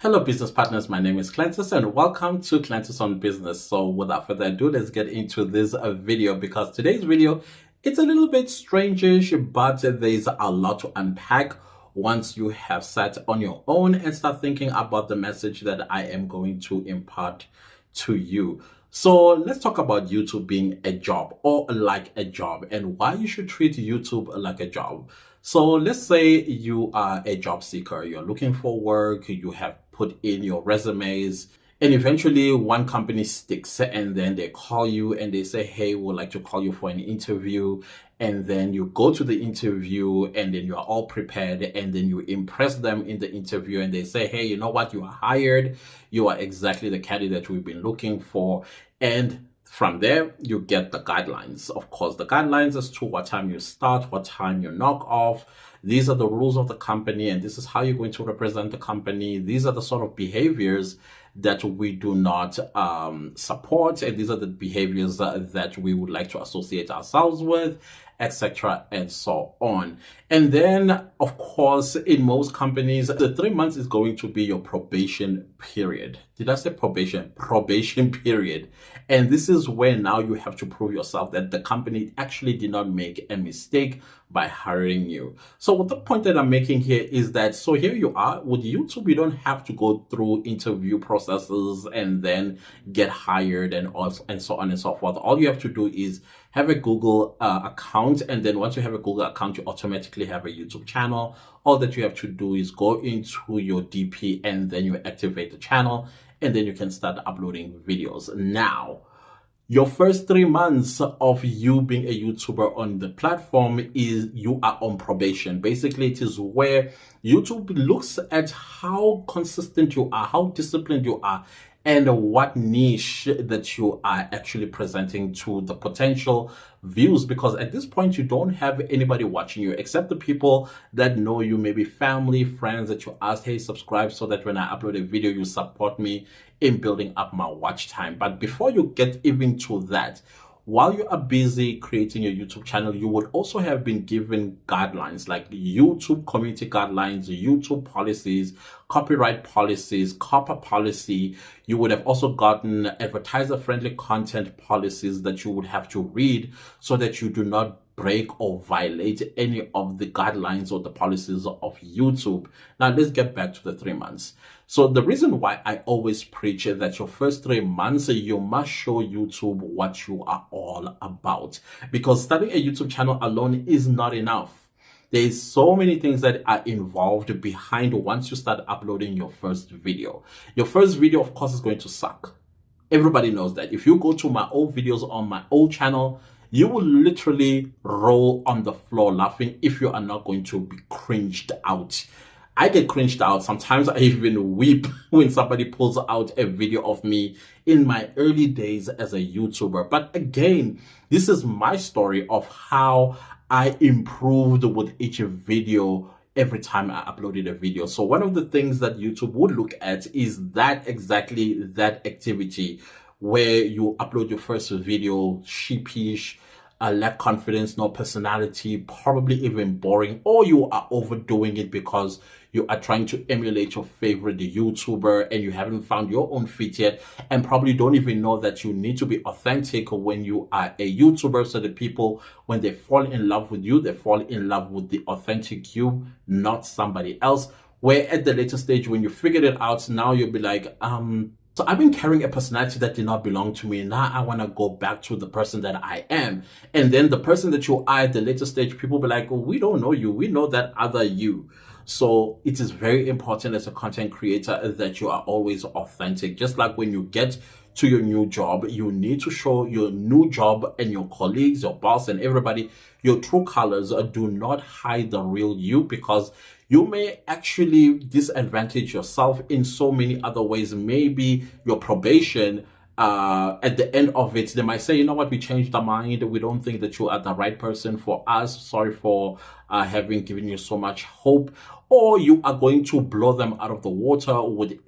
Hello business partners, my name is Clantis and welcome to Clantis on Business. So without further ado, let's get into this video because today's video, it's a little bit strangish, but there's a lot to unpack once you have sat on your own and start thinking about the message that I am going to impart to you. So let's talk about YouTube being a job or like a job and why you should treat YouTube like a job. So let's say you are a job seeker, you're looking for work, you have put in your resumes, and eventually one company sticks and then they call you and they say, hey, we'd like to call you for an interview. And then you go to the interview and then you're all prepared and then you impress them in the interview and they say, hey, you know what, you are hired. You are exactly the candidate we've been looking for. And from there, you get the guidelines. Of course, the guidelines as to what time you start, what time you knock off. These are the rules of the company, and this is how you're going to represent the company. These are the sort of behaviors that we do not support, and these are the behaviors that we would like to associate ourselves with, etc. and so on. And then, of course, in most companies, the 3 months is going to be your probation period. Did I say probation? Probation period. And this is where now you have to prove yourself that the company actually did not make a mistake by hiring you. So what the point that I'm making here is that, so here you are with YouTube, you don't have to go through interview processes and then get hired and so on and so forth. All you have to do is have a Google account. And then once you have a Google account, you automatically have a YouTube channel. All that you have to do is go into your DP and then you activate the channel and then you can start uploading videos. Now, your first 3 months of you being a YouTuber on the platform is you are on probation. Basically, it is where YouTube looks at how consistent you are, how disciplined you are, and what niche that you are actually presenting to the potential views. Because at this point, you don't have anybody watching you except the people that know you, maybe family, friends that you asked, hey, subscribe so that when I upload a video, you support me in building up my watch time. But before you get even to that, while you are busy creating your YouTube channel, you would also have been given guidelines like YouTube community guidelines, YouTube policies, copyright policies, COPPA policy. You would have also gotten advertiser-friendly content policies that you would have to read so that you do not break or violate any of the guidelines or the policies of YouTube. Now, let's get back to the 3 months. So the reason why I always preach that your first 3 months, you must show YouTube what you are all about. Because starting a YouTube channel alone is not enough. There's so many things that are involved behind once you start uploading your first video. Your first video, of course, is going to suck. Everybody knows that. If you go to my old videos on my old channel, you will literally roll on the floor laughing if you are not going to be cringed out. I get cringed out. Sometimes I even weep when somebody pulls out a video of me in my early days as a YouTuber. But again, this is my story of how I improved with each video every time I uploaded a video. So one of the things that YouTube would look at is that exactly that activity where you upload your first video, sheepish, lack confidence, no personality, probably even boring, or you are overdoing it because you are trying to emulate your favorite YouTuber and you haven't found your own fit yet and probably don't even know that you need to be authentic when you are a YouTuber so that people, when they fall in love with you, they fall in love with the authentic you, not somebody else. Where at the later stage, when you figured it out, now you'll be like, so I've been carrying a personality that did not belong to me. Now I want to go back to the person that I am. And then the person that you are at the later stage, people be like, well, we don't know you. We know that other you. So it is very important as a content creator that you are always authentic. Just like when you get to your new job, you need to show your new job and your colleagues, your boss and everybody, your true colors. Do not hide the real you, because you may actually disadvantage yourself in so many other ways. Maybe your probation, at the end of it, they might say, you know what, we changed our mind. We don't think that you are the right person for us. Sorry for having given you so much hope. Or you are going to blow them out of the water with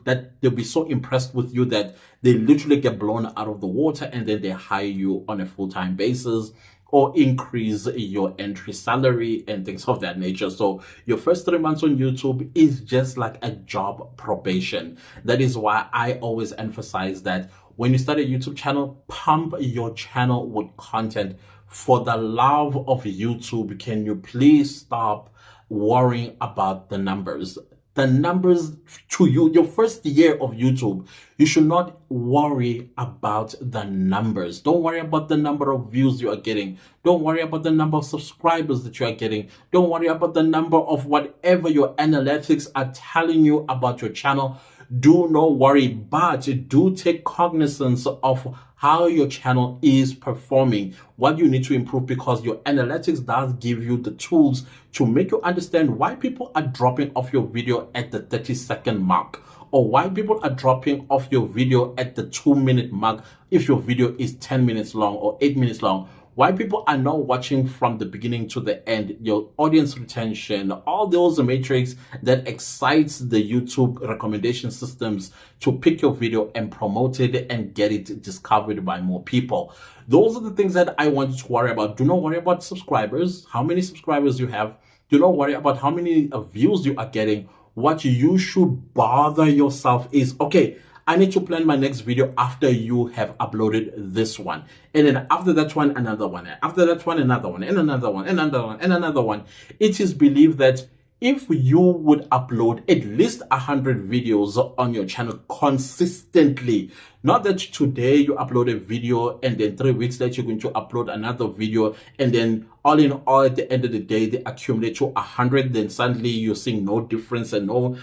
that. They'll be so impressed with you that they literally get blown out of the water and then they hire you on a full-time basis. or increase your entry salary and things of that nature. So your first 3 months on YouTube is just like a job probation. That is why I always emphasize that when you start a YouTube channel, pump your channel with content. For the love of YouTube, can you please stop worrying about the numbers? The numbers to you, your first year of YouTube, you should not worry about the numbers. Don't worry about the number of views you are getting. Don't worry about the number of subscribers that you are getting. Don't worry about the number of whatever your analytics are telling you about your channel. Do not worry, but do take cognizance of how your channel is performing, what you need to improve, because your analytics does give you the tools to make you understand why people are dropping off your video at the 30-second mark, or why people are dropping off your video at the 2-minute mark if your video is 10 minutes long or 8 minutes long. Why people are not watching from the beginning to the end, your audience retention, all those metrics that excites the YouTube recommendation systems to pick your video and promote it and get it discovered by more people. Those are the things that I want you to worry about. Do not worry about subscribers, how many subscribers you have. Do not worry about how many views you are getting. What you should bother yourself is, okay, I need to plan my next video after you have uploaded this one. And then after that one, another one. And after that one, another one, and another one, and another one, and another one. It is believed that if you would upload at least 100 videos on your channel consistently, not that today you upload a video and then 3 weeks later you're going to upload another video, and then all in all at the end of the day they accumulate to 100, then suddenly you're seeing no difference and no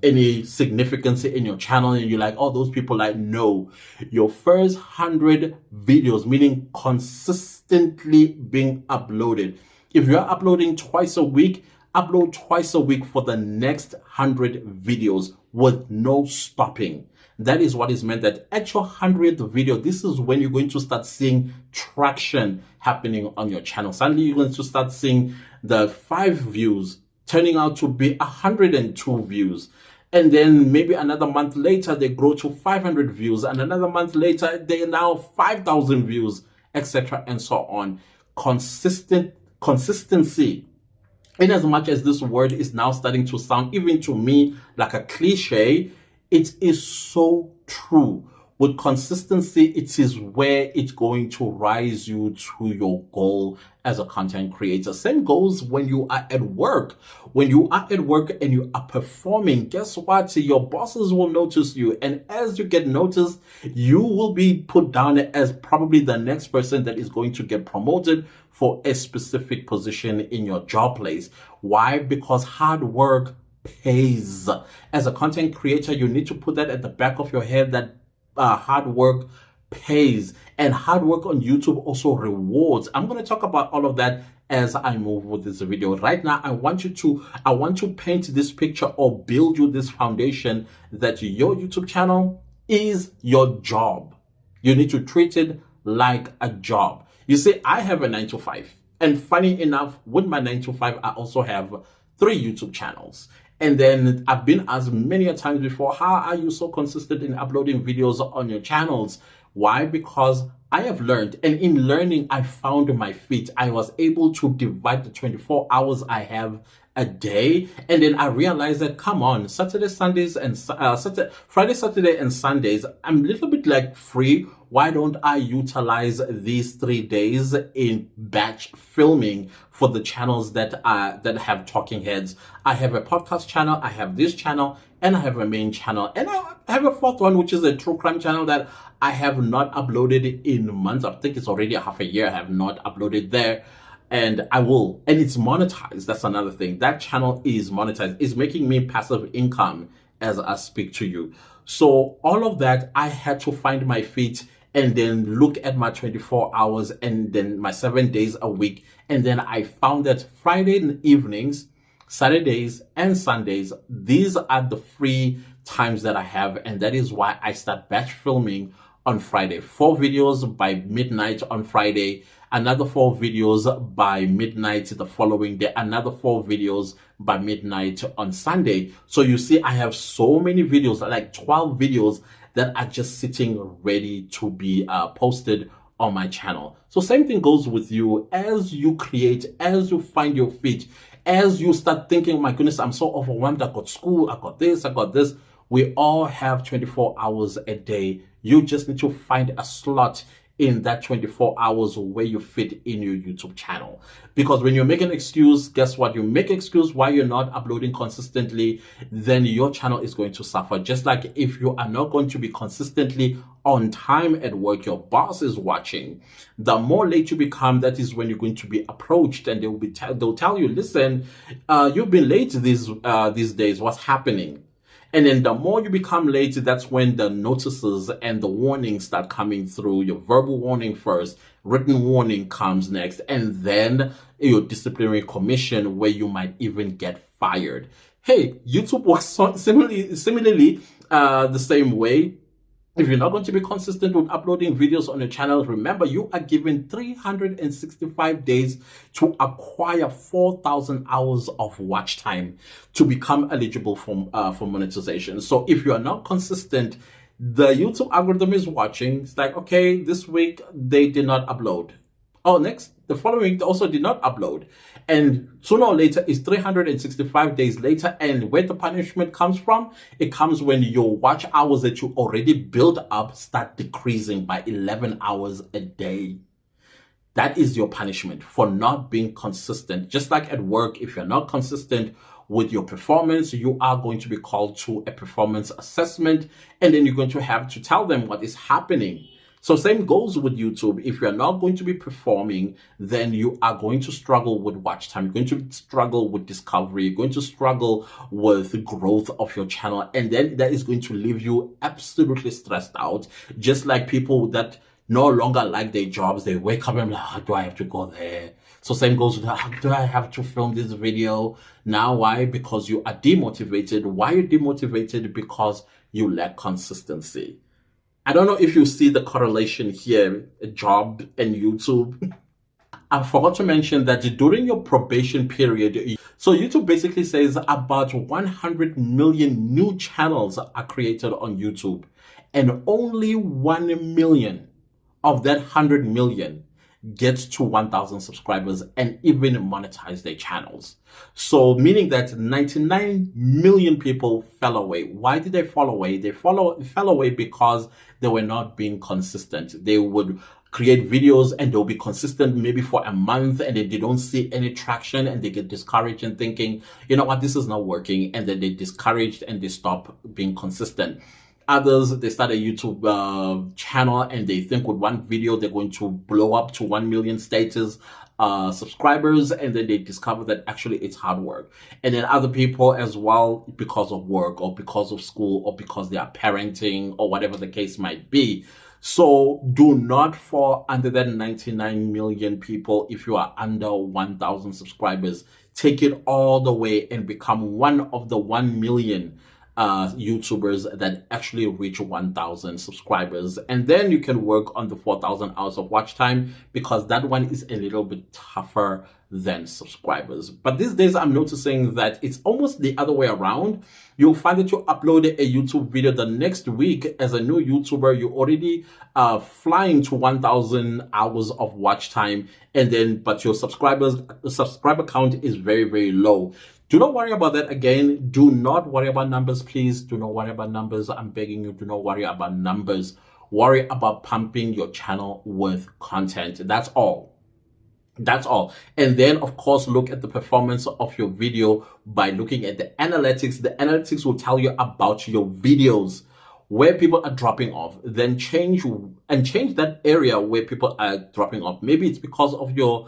any significance in your channel, and you're like, oh, those people, like, no. Your first 100 videos, meaning consistently being uploaded. If you're uploading twice a week, upload twice a week for the next 100 videos with no stopping. That is what is meant, that at your 100th video, this is when you're going to start seeing traction happening on your channel. Suddenly you're going to start seeing the 5 views turning out to be 102 views. And then maybe another month later, they grow to 500 views. And another month later, they are now 5,000 views, etc. and so on. Consistency. In as much as this word is now starting to sound, even to me, like a cliche, it is so true. With consistency, it is where it's going to rise you to your goal as a content creator. Same goes when you are at work. When you are at work and you are performing, guess what? Your bosses will notice you. And as you get noticed, you will be put down as probably the next person that is going to get promoted for a specific position in your job place. Why? Because hard work pays. As a content creator, you need to put that at the back of your head, that hard work pays, and hard work on YouTube also rewards. I'm going to talk about all of that as I move with this video. Right now, I want to paint this picture or build you this foundation that your YouTube channel is your job. You need to treat it like a job. You see, I have a 9-to-5, and funny enough, with my 9-to-5, I also have 3 YouTube channels. And then I've been asked many a times before, how are you so consistent in uploading videos on your channels? Why? Because I have learned, and in learning, I found my feet. I was able to divide the 24 hours I have a day, and then I realized that, come on, Friday, Saturday, and Sundays, I'm a little bit like free. Why don't I utilize these 3 days in batch filming for the channels that have talking heads? I have a podcast channel, I have this channel, and I have a main channel, and I have a 4th one, which is a true crime channel that I have not uploaded in months. I think it's already half a year I have not uploaded there. And I will, and it's monetized. That's another thing. That channel is monetized. It's making me passive income as I speak to you. So all of that, I had to find my feet and then look at my 24 hours and then my 7 days a week. And then I found that Friday evenings, Saturdays, and Sundays, these are the free times that I have. And that is why I start batch filming on Friday. 4 videos by midnight on Friday, another 4 videos by midnight the following day, another 4 videos by midnight on Sunday. So you see, I have so many videos, like 12 videos that are just sitting ready to be posted on my channel. So same thing goes with you. As you create, as you find your feet, as you start thinking, oh my goodness, I'm so overwhelmed, I got school, I got this, I got this. We all have 24 hours a day. You just need to find a slot in that 24 hours where you fit in your YouTube channel. Because when you make an excuse, guess what? You make an excuse why you're not uploading consistently, then your channel is going to suffer. Just like if you are not going to be consistently on time at work, your boss is watching. The more late you become, that is when you're going to be approached, and they'll tell you, listen, you've been late these days. What's happening? And then the more you become late, that's when the notices and the warnings start coming through. Your verbal warning first, written warning comes next, and then your disciplinary commission, where you might even get fired. Hey, YouTube works similarly the same way. If you're not going to be consistent with uploading videos on your channel, remember you are given 365 days to acquire 4,000 hours of watch time to become eligible for monetization. So if you are not consistent, the YouTube algorithm is watching. It's like, okay, this week they did not upload. Oh, the following week they also did not upload. And sooner or later, it's 365 days later. And where the punishment comes from, it comes when your watch hours that you already built up start decreasing by 11 hours a day. That is your punishment for not being consistent. Just like at work, if you're not consistent with your performance, you are going to be called to a performance assessment, and then you're going to have to tell them what is happening. So same goes with YouTube. If you're not going to be performing, then you are going to struggle with watch time. You're going to struggle with discovery. You're going to struggle with the growth of your channel. And then that is going to leave you absolutely stressed out. Just like people that no longer like their jobs, they wake up and like, oh, do I have to go there? So same goes with, do I have to film this video? Now, why? Because you are demotivated. Why are you demotivated? Because you lack consistency. I don't know if you see the correlation here, a job and YouTube. I forgot to mention that during your probation period, so YouTube basically says about 100 million new channels are created on YouTube, and only 1 million of that 100 million gets to 1,000 subscribers and even monetize their channels. So meaning that 99 million people fell away. Why did they fall away? They fell away because they were not being consistent. They would create videos and they'll be consistent maybe for a month, and then they don't see any traction and they get discouraged and thinking, you know what, this is not working. And then they discouraged and they stop being consistent. Others, they start a YouTube channel and they think with one video they're going to blow up to 1 million status subscribers, and then they discover that actually it's hard work. And then other people as well, because of work or because of school or because they are parenting or whatever the case might be. So do not fall under that 99 million people. If you are under 1,000 subscribers, take it all the way and become one of the 1 million YouTubers that actually reach 1,000 subscribers, and then you can work on the 4,000 hours of watch time, because that one is a little bit tougher than subscribers. But these days I'm noticing that it's almost the other way around. You'll find that you upload a YouTube video the next week as a new YouTuber, you're already flying to 1,000 hours of watch time, and then but your subscriber count is very, very low. Do not worry about that. Again, do not worry about numbers, please. Do not worry about numbers. I'm begging you, do not worry about numbers. Worry about pumping your channel with content. That's all. That's all. And then, of course, look at the performance of your video by looking at the analytics. The analytics will tell you about your videos, where people are dropping off. Then change that area where people are dropping off. Maybe it's because of your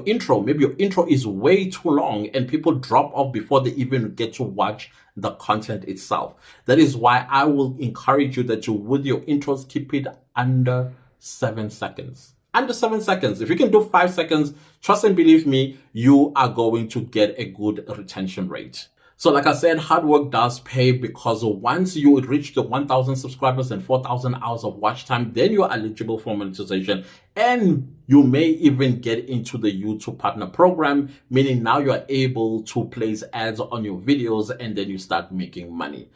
intro. Maybe your intro is way too long and people drop off before they even get to watch the content itself. That is why I will encourage you that you, with your intros, keep it under 7 seconds. Under 7 seconds. If you can do 5 seconds, trust and believe me, you are going to get a good retention rate. So like I said, hard work does pay, because once you reach the 1,000 subscribers and 4,000 hours of watch time, then you are eligible for monetization. And you may even get into the YouTube Partner Program, meaning now you are able to place ads on your videos and then you start making money.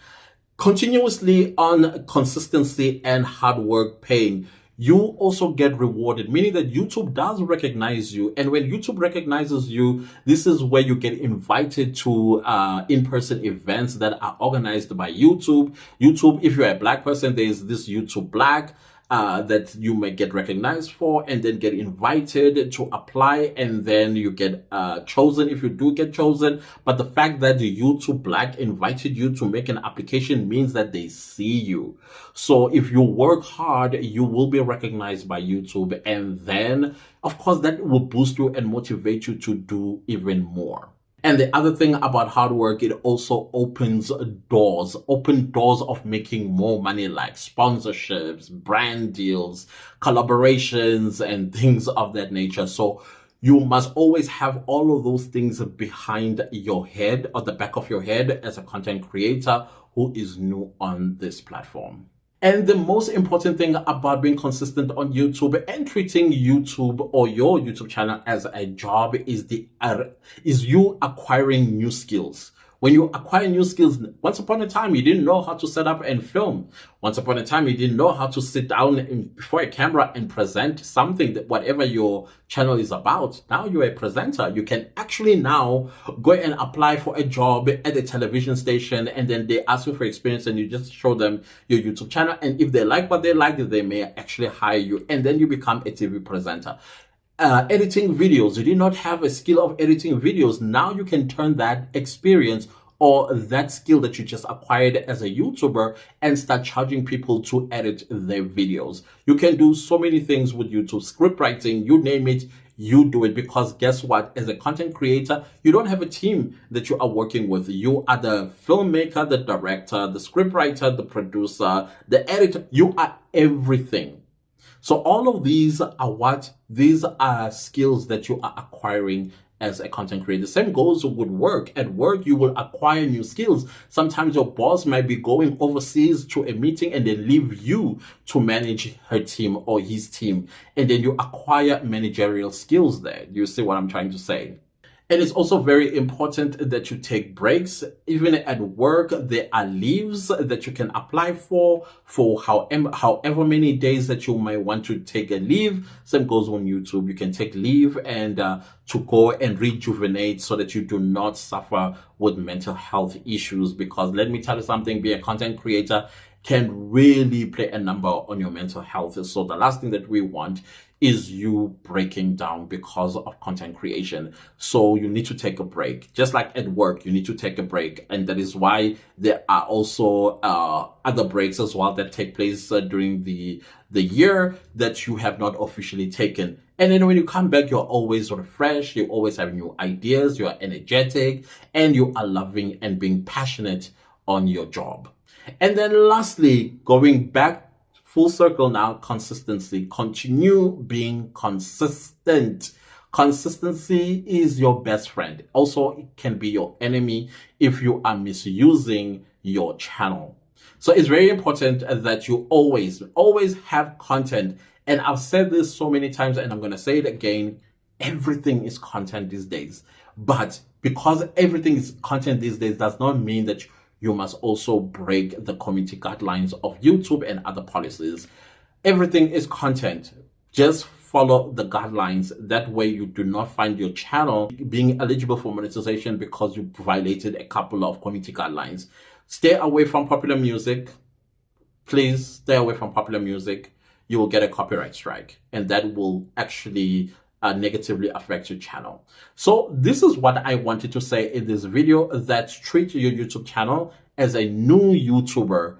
Continuously on consistency and hard work paying. you also get rewarded, meaning that YouTube does recognize you. And when YouTube recognizes you, this is where you get invited to in-person events that are organized by YouTube. YouTube, if you're a Black person, there's this YouTube Black that you may get recognized for, and then get invited to apply, and then you get chosen if you do get chosen. But the fact that the YouTube Black invited you to make an application means that they see you. So if you work hard, you will be recognized by YouTube, and then of course that will boost you and motivate you to do even more. And the other thing about hard work, it also opens doors of making more money, like sponsorships, brand deals, collaborations, and things of that nature. So you must always have all of those things behind your head, or the back of your head, as a content creator who is new on this platform. And the most important thing about being consistent on YouTube and treating YouTube or your YouTube channel as a job is you acquiring new skills. When you acquire new skills, once upon a time, you didn't know how to set up and film. Once upon a time, you didn't know how to sit down before a camera and present something, that whatever your channel is about. Now you're a presenter. You can actually now go and apply for a job at a television station, and then they ask you for experience, and you just show them your YouTube channel. And if they like what they like, they may actually hire you, and then you become a TV presenter. Editing videos. You did not have a skill of editing videos. Now you can turn that experience or that skill that you just acquired as a YouTuber and start charging people to edit their videos. You can do so many things with YouTube, script writing, you name it, you do it. Because guess what? As a content creator, you don't have a team that you are working with. You are the filmmaker, the director, the script writer, the producer, the editor. You are everything. So all of these are skills that you are acquiring as a content creator. The same goes with work. At work, you will acquire new skills. Sometimes your boss might be going overseas to a meeting and then leave you to manage her team or his team. And then you acquire managerial skills there. You see what I'm trying to say? And it's also very important that you take breaks. Even at work, there are leaves that you can apply for however many days that you might want to take a leave. Same goes on YouTube. You can take leave and to go and rejuvenate so that you do not suffer with mental health issues. Because let me tell you something, be a content creator can really play a number on your mental health. So the last thing that we want is you breaking down because of content creation. So you need to take a break. Just like at work, you need to take a break. And that is why there are also other breaks as well that take place during the year that you have not officially taken. And then when you come back, you're always refreshed. You always have new ideas. You are energetic and you are loving and being passionate on your job. And then lastly, going back full circle now, consistency. Continue being consistent. Consistency is your best friend. Also, it can be your enemy if you are misusing your channel. So it's very important that you always have content. And I've said this so many times, and I'm going to say it again. Everything is content these days. But because everything is content these days does not mean that you must also break the community guidelines of YouTube and other policies. Everything is content. Just follow the guidelines. That way you do not find your channel being eligible for monetization because you violated a couple of community guidelines. Stay away from popular music. Please stay away from popular music. You will get a copyright strike, and that will actually negatively affect your channel. So this is what I wanted to say in this video, that treat your YouTube channel as a new YouTuber,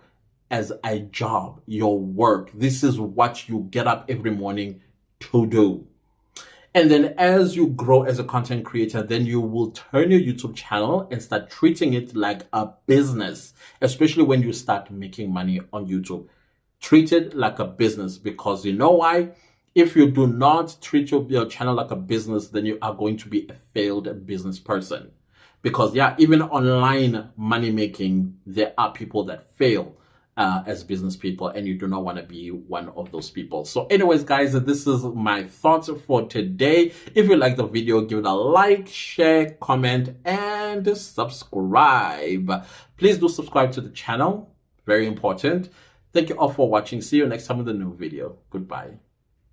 as a job, your work. This is what you get up every morning to do. And then as you grow as a content creator, then you will turn your YouTube channel and start treating it like a business, especially when you start making money on YouTube. Treat it like a business, because you know why? If you do not treat your channel like a business, then you are going to be a failed business person. Because yeah, even online money making, there are people that fail as business people, and you do not want to be one of those people. So anyways, guys, this is my thoughts for today. If you like the video, give it a like, share, comment, and subscribe. Please do subscribe to the channel. Very important. Thank you all for watching. See you next time with a new video. Goodbye.